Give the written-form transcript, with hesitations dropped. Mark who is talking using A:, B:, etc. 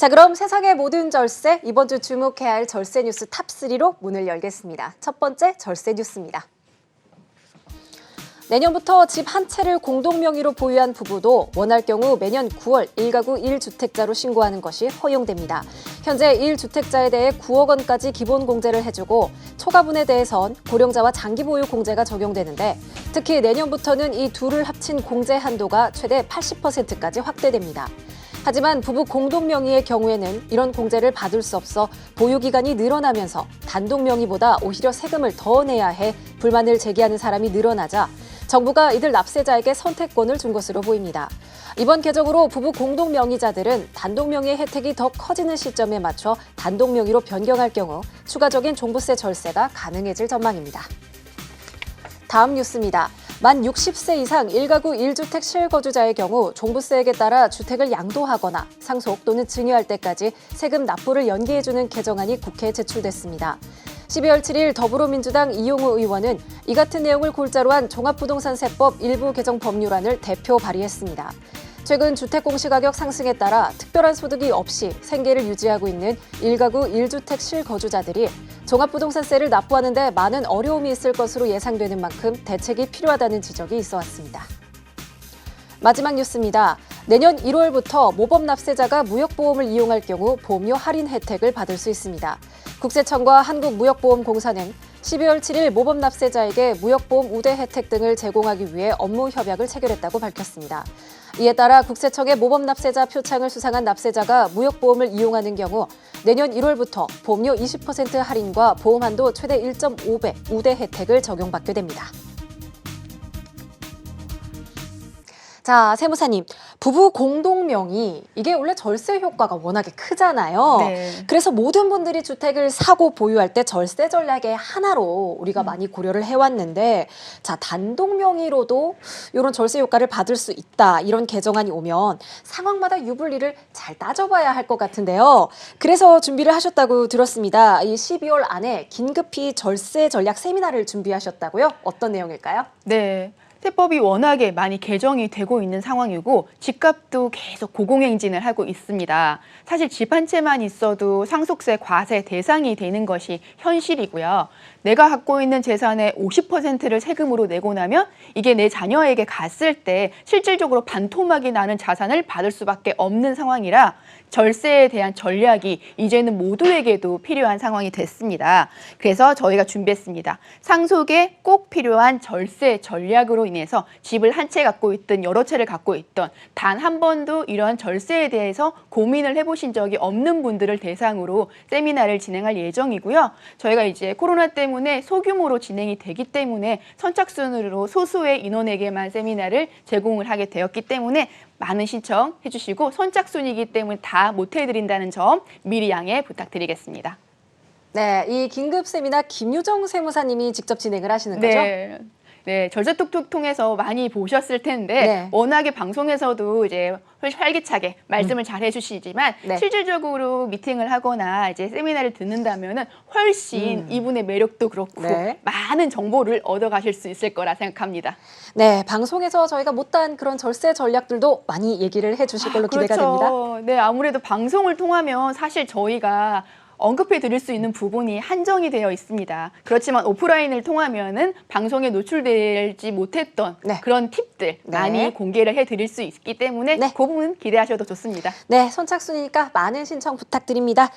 A: 자, 그럼 세상의 모든 절세, 이번 주 주목해야 할 절세 뉴스 탑3로 문을 열겠습니다. 첫 번째 절세 뉴스입니다. 내년부터 집 한 채를 공동 명의로 보유한 부부도 원할 경우 매년 9월 1가구 1주택자로 신고하는 것이 허용됩니다. 현재 1주택자에 대해 9억 원까지 기본 공제를 해주고 초과분에 대해선 고령자와 장기 보유 공제가 적용되는데 특히 내년부터는 이 둘을 합친 공제 한도가 최대 80%까지 확대됩니다. 하지만 부부 공동 명의의 경우에는 이런 공제를 받을 수 없어 보유 기간이 늘어나면서 단독 명의보다 오히려 세금을 더 내야 해 불만을 제기하는 사람이 늘어나자 정부가 이들 납세자에게 선택권을 준 것으로 보입니다. 이번 개정으로 부부 공동 명의자들은 단독 명의의 혜택이 더 커지는 시점에 맞춰 단독 명의로 변경할 경우 추가적인 종부세 절세가 가능해질 전망입니다. 다음 뉴스입니다. 만 60세 이상 1가구 1주택 실거주자의 경우 종부세액에 따라 주택을 양도하거나 상속 또는 증여할 때까지 세금 납부를 연기해주는 개정안이 국회에 제출됐습니다. 12월 7일 더불어민주당 이용우 의원은 이 같은 내용을 골자로 한 종합부동산세법 일부 개정 법률안을 대표 발의했습니다. 최근 주택 공시가격 상승에 따라 특별한 소득이 없이 생계를 유지하고 있는 1가구 1주택 실거주자들이 종합부동산세를 납부하는 데 많은 어려움이 있을 것으로 예상되는 만큼 대책이 필요하다는 지적이 있어 왔습니다. 마지막 뉴스입니다. 내년 1월부터 모범 납세자가 무역보험을 이용할 경우 보험료 할인 혜택을 받을 수 있습니다. 국세청과 한국무역보험공사는 12월 7일 모범 납세자에게 무역보험 우대 혜택 등을 제공하기 위해 업무 협약을 체결했다고 밝혔습니다. 이에 따라 국세청의 모범 납세자 표창을 수상한 납세자가 무역보험을 이용하는 경우 내년 1월부터 보험료 20% 할인과 보험한도 최대 1.5배 우대 혜택을 적용받게 됩니다. 자, 세무사님, 부부 공동 명의, 이게 원래 절세 효과가 워낙에 크잖아요.
B: 네.
A: 그래서 모든 분들이 주택을 사고 보유할 때 절세 전략의 하나로 우리가 많이 고려를 해왔는데, 자, 단독 명의로도 이런 절세 효과를 받을 수 있다, 이런 개정안이 오면 상황마다 유불리를 잘 따져봐야 할 것 같은데요. 그래서 준비를 하셨다고 들었습니다. 이 12월 안에 긴급히 절세 전략 세미나를 준비하셨다고요? 어떤 내용일까요?
B: 네. 세법이 워낙에 많이 개정이 되고 있는 상황이고 집값도 계속 고공행진을 하고 있습니다. 사실 집 한 채만 있어도 상속세 과세 대상이 되는 것이 현실이고요. 내가 갖고 있는 재산의 50%를 세금으로 내고 나면 이게 내 자녀에게 갔을 때 실질적으로 반토막이 나는 자산을 받을 수밖에 없는 상황이라 절세에 대한 전략이 이제는 모두에게도 필요한 상황이 됐습니다. 그래서 저희가 준비했습니다. 상속에 꼭 필요한 절세 전략으로 인해서 집을 한 채 갖고 있든 여러 채를 갖고 있든 단 한 번도 이런 절세에 대해서 고민을 해보신 적이 없는 분들을 대상으로 세미나를 진행할 예정이고요. 저희가 이제 코로나 때문에 소규모로 진행이 되기 때문에 선착순으로 소수의 인원에게만 세미나를 제공을 하게 되었기 때문에 많은 신청해 주시고 선착순이기 때문에 다 못 해드린다는 점 미리 양해 부탁드리겠습니다.
A: 네, 이 긴급 세미나 김유정 세무사님이 직접 진행을 하시는 거죠?
B: 네. 네, 절세톡톡 통해서 많이 보셨을 텐데
A: 네.
B: 워낙에 방송에서도 이제 활기차게 말씀을 잘 해주시지만
A: 네.
B: 실질적으로 미팅을 하거나 이제 세미나를 듣는다면은 훨씬 이분의 매력도 그렇고
A: 네.
B: 많은 정보를 얻어가실 수 있을 거라 생각합니다.
A: 네, 방송에서 저희가 못다한 그런 절세 전략들도 많이 얘기를 해주실 걸로 기대가 됩니다.
B: 네, 아무래도 방송을 통하면 사실 저희가 언급해 드릴 수 있는 부분이 한정이 되어 있습니다. 그렇지만 오프라인을 통하면은 방송에 노출되지 못했던
A: 네.
B: 그런 팁들
A: 네.
B: 많이 공개를 해 드릴 수 있기 때문에
A: 네.
B: 그 부분 기대하셔도 좋습니다.
A: 네, 선착순이니까 많은 신청 부탁드립니다.